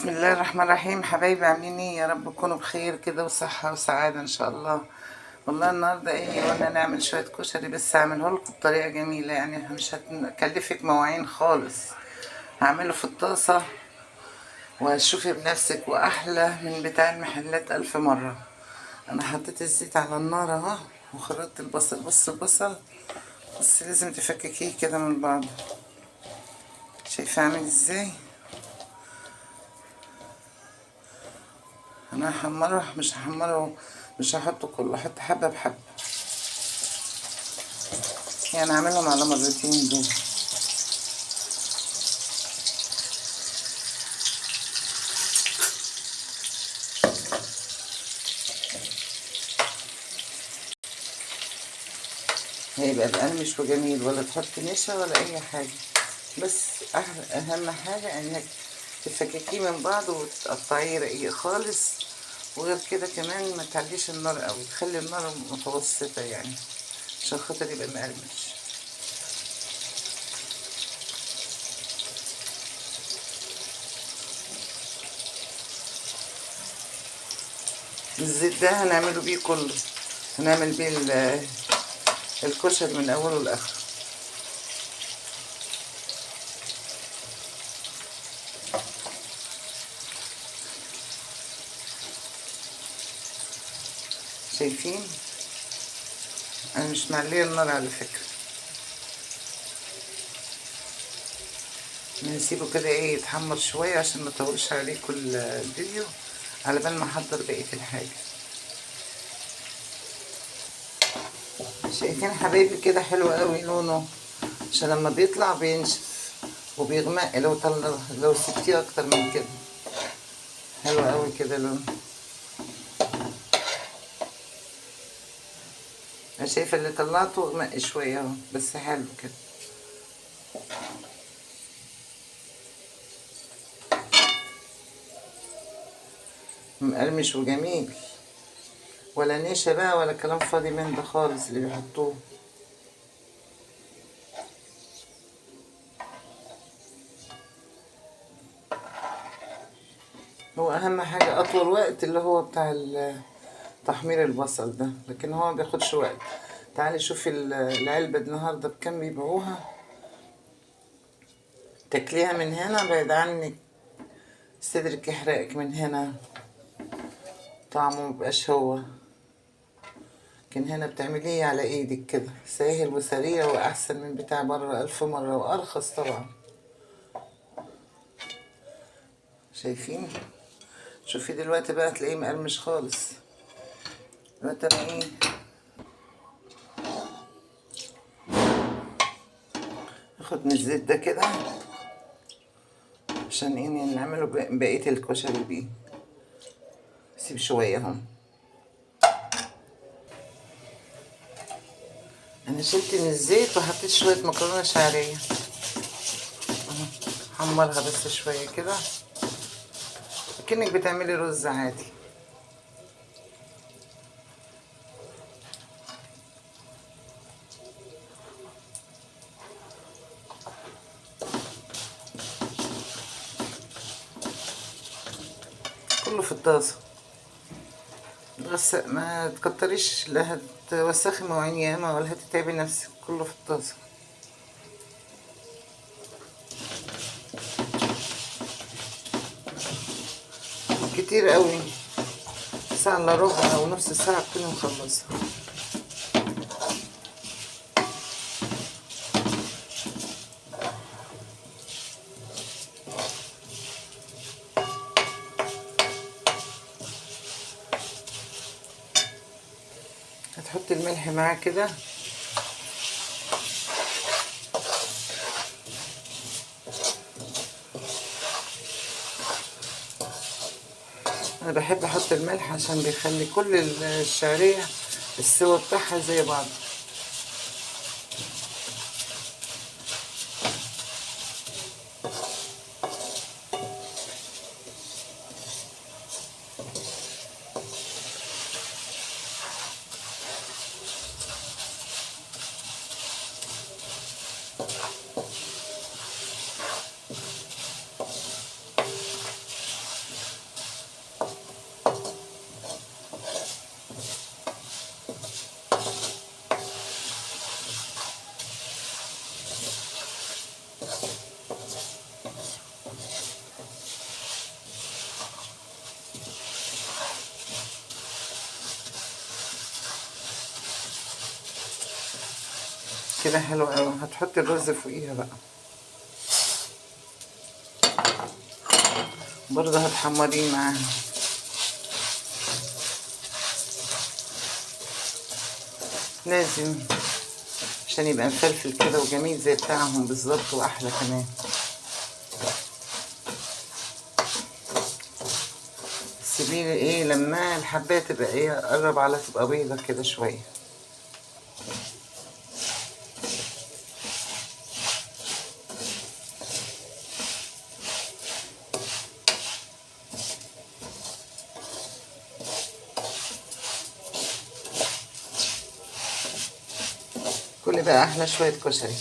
بسم الله الرحمن الرحيم. حبايبي عاملين ايه؟ يا رب تكونوا بخير كده وصحة وسعادة ان شاء الله. والله النهارده قلنا نعمل شوية كشري، بس هعمله لكم بطريقة جميلة، يعني مش هتكلفك مواعين خالص. هعمله في الطاسة وهتشوفي بنفسك، واحلى من بتاع المحلات الف مرة. انا حطيت الزيت على النار اهو، وخرطت البصل. بص البصل، بس لازم تفككيه كده من بعض. شايفه عامل ازاي؟ انا هحمره، مش هحمره، مش هحطه كله، هحط حبه بحبه، يعني اعملهم على مرتين دول. هيبقى مقرمش وجميل، ولا تحط نشا ولا اي حاجه. بس اهم حاجه انك تفككيه من بعض وتقطعيه رقيق خالص. وغير كده كمان ما تعليش النار قوي، تخلي النار متوسطه يعني، عشان خاطر يبقى مقرمش. الزيت ده هنعمله بيه كله، هنعمل بيه الكشري من اوله لاخره. شايفين؟ انا مش معليه النار على فكره. نسيبه كده يتحمر شويه عشان ما اطولش عليكم الفيديو، على بال ما احضر بقيه الحاجه. شايفين حبايبي كده؟ حلو قوي لونه، عشان لما بيطلع بينشف وبيغمق. لو سبتيه اكتر من كده. حلو قوي كده لونه. انا شايفه اللي طلعته غمق شويه اهو، بس حلو كده. مقرمش وجميل، ولا نشا بقى ولا كلام فاضي من ده خالص اللي بيحطوه. هو اهم حاجه اطول وقت اللي هو بتاع تحمير البصل ده، لكن هو ما بياخدش وقت. تعالي شوفي العلبه النهارده بكام بيبيعوها. تاكليها من هنا بعيد عنك، صدرك يحرقك من هنا، طعمه مبقاش هو. لكن هنا بتعمليه على ايدك كده، سهل وسريع واحسن من بتاع بره الف مره، وارخص طبعا. شايفين؟ شوفي دلوقتي بقى تلاقيه مقرمش خالص. دلوقتي انا اخد من الزيت ده كده، عشان نعمله بقيه الكشري بيه. سيب شويه اهو. انا شلت من الزيت وحطيت شويه مكرونه شعريه اهو، حمرها بس شويه كده، كأنك بتعملي رز عادي. كله في الطاسه، بس ما تكتريش، لا هتوسخي مواعين ياما ولا هتتعبي نفسك. كله في الطاسه. كتير قوي، ساعة الا ربع او نص ساعة تكوني مخلصة. هتحطي الملح معاه كده. انا بحب احط الملح عشان بيخلي كل الشعرية السوا بتاعها زي بعض. كده حلوة اوي. هتحطي الرز فوقيها بقى، برضه هتحمريه معاها. لازم عشان يبقى مفلفل كده وجميل زي بتاعهم بالظبط واحلى كمان. سيبيه ايه لما الحبايه تبقى ايه قرب على تبقى بيضه كده شويه. كل بقى احلى شويه كشري.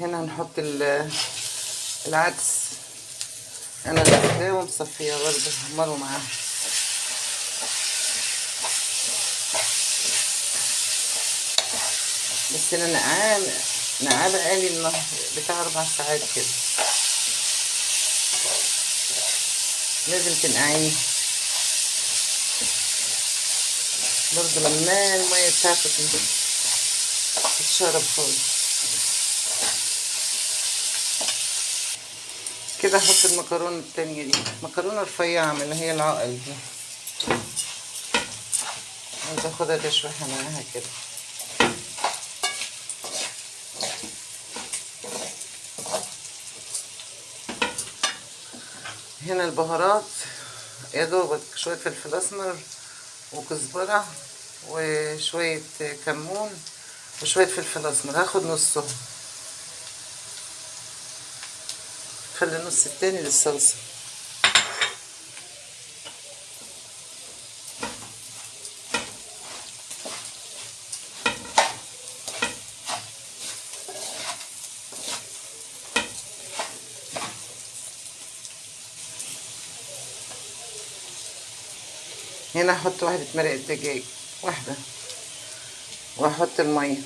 هنا هنحط العدس، انا غسلاه ومصفيه برضه حمره معاه. بس انا نقعاه بقالي النهار بتاع 4 ساعات كده. لازم تنقعيه برضه لما الميه بتاعته تتشرب خالص. كده احط المكرونه التانية دي، مكرونه رفيعه من اللي هي العقل دي، عايزه اخدها تشويحه معاها كده. هنا البهارات يا دوبك شويه فلفل اسمر وكزبره وشويه كمون وشويه فلفل اسمر. هاخد نصهم، خلي النص التاني للصلصه. هنا احط واحده مرقه دجاج، واحده، واحط الميه.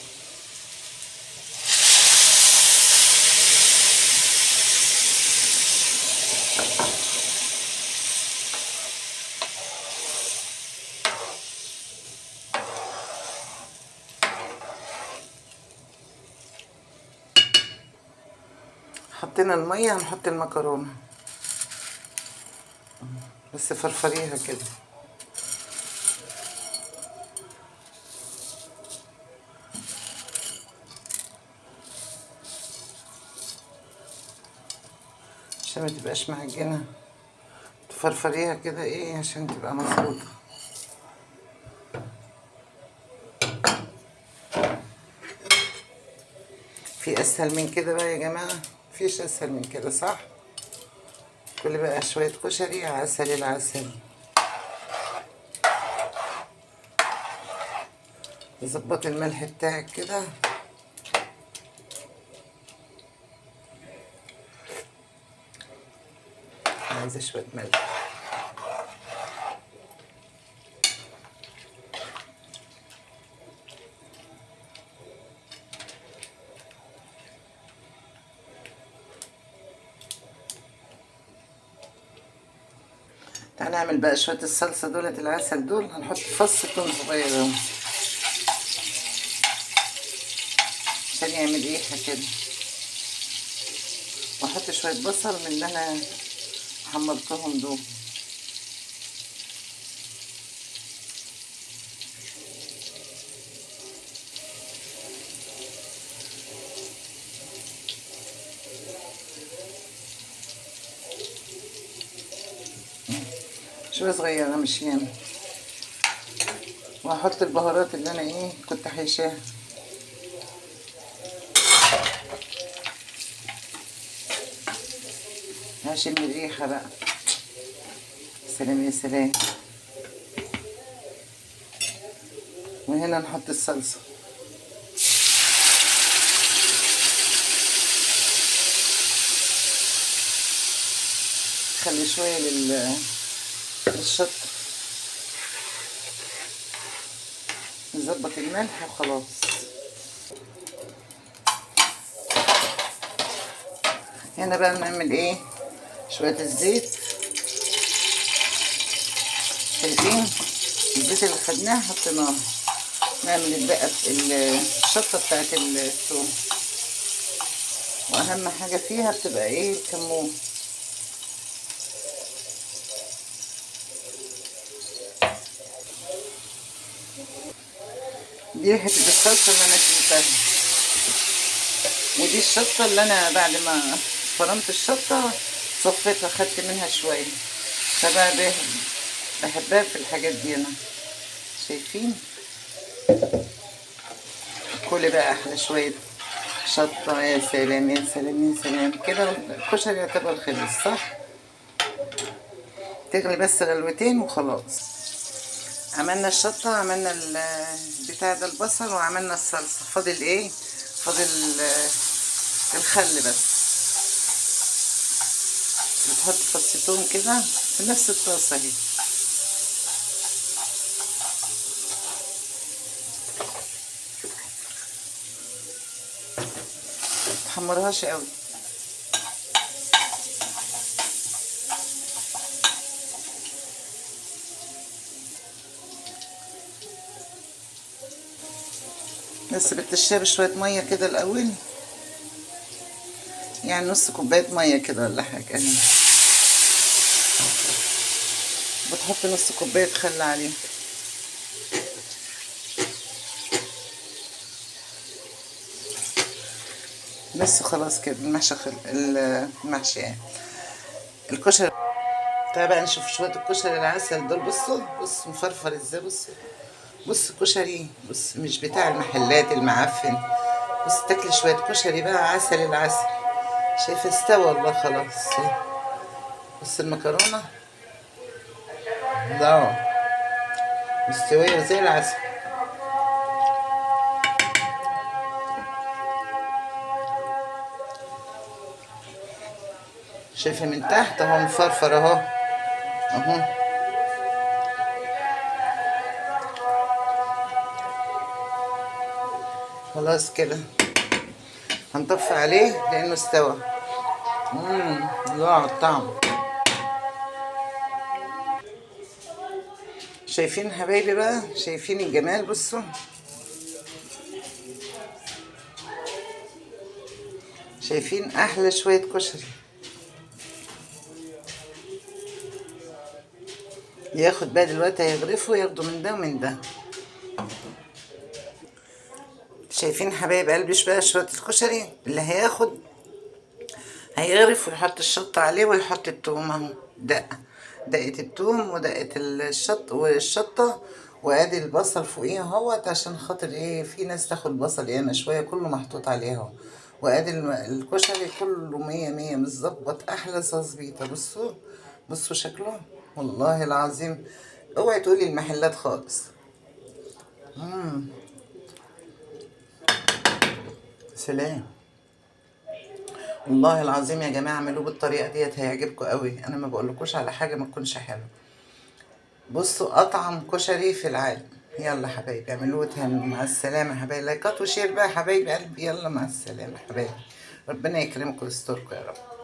حطينا الميه، هنحط المكرونه بس فرفريها كده. عشان ما تبقاش معجنه، تفرفريها كده ايه عشان تبقى مظبوطه. في اسهل من كده بقى يا جماعه؟ مفيش اسهل من كده صح؟ كل بقى شويه كشري عسل العسل. ظبط الملح بتاعك كده. عايزه شويه ملح. تعالى نعمل بقى شويه الصلصه دولت العسل دول. هنحط فص ثوم صغير اهو عشان يعمل ريحه كده، واحط شويه بصل من اللي انا حمرتهم دول. شويه صغيره مش ياما. وهحط البهارات اللي انا ايه كنت حيشاها. هشم الريحه بقى. سلام يا سلام. وهنا نحط الصلصه. خلي شويه للشطه. نظبط الملح وخلاص. هنا بقى نعمل ايه شويه الزيت شايفين الزيت اللي خدناه حطيناه. نعمل البقى الشطه بتاعت الثوم، واهم حاجه فيها بتبقى ايه؟ الكمون. دي حته الصلصه اللي انا شلتها، ودي الشطه اللي انا بعد ما فرمت الشطه صفيتها، خدت منها شويه، فبقى بحبها في الحاجات دي انا. شايفين؟ كل بقى احلى شويه شطه. يا سلام يا سلام يا سلام، كده الكشري يعتبر خلص صح؟ تغلي بس غلوتين وخلاص. عملنا الشطه، عملنا بتاع ده البصل، وعملنا الصلصه. فاضل ايه؟ فاضل الخل بس. بتحط فص توم كده في نفس الطاسه اهي. متحمرهاش قوي. بس بتشرب شويه ميه كده الاول، يعني نص كوبايه ميه كده ولا حاجه. بتحط نص كوبايه خل عليه. بس خلاص كده المحشي المحشي يعني الكشري. تعالى بقى نشوف شويه الكشري العسل دول. بص مفرفر ازاي. بص كشري، بص مش بتاع المحلات المعفن. بص تاكلي شويه كشري بقى عسل العسل. شايفه استوى والله خلاص. بص المكرونه، لا مستويه زي العسل. شايفه من تحت اهو مفرفر اهو اهو. خلاص كده هنطفي عليه لانه استوى. الله على الطعم. شايفين حبايبي بقى؟ شايفين الجمال؟ بصوا شايفين احلى شويه كشري. ياخد بقى دلوقتي هيغرفوا، ياخدوا من ده ومن ده. شايفين حبايب قلبي بقى شويه الكشري اللي هيغرف ويحط الشطه عليه ويحط التوم اهو. دقه التوم ودقه والشطه، وادي البصل فوقيها اهوت، عشان خاطر ايه؟ في ناس تاخد بصل ياما شويه، كله محطوط عليه اهو. وادي الكشري كله مية مية متظبط، احلى تظبيطه. بصوا شكله والله العظيم. اوعي تقولي المحلات خالص. سلام. والله العظيم يا جماعه اعملوه بالطريقه ديت هيعجبكم قوي. انا ما بقولكوش على حاجه ما تكونش حلوه. بصوا اطعم كشري في العالم. يلا حبايبي اعملوه وتهنوا. مع السلامه يا حبايبي. لايكات وشير بقى يا حبايبي قلبي. يلا مع السلامه يا حبايبي. ربنا يكرمكم ويستركم يا رب.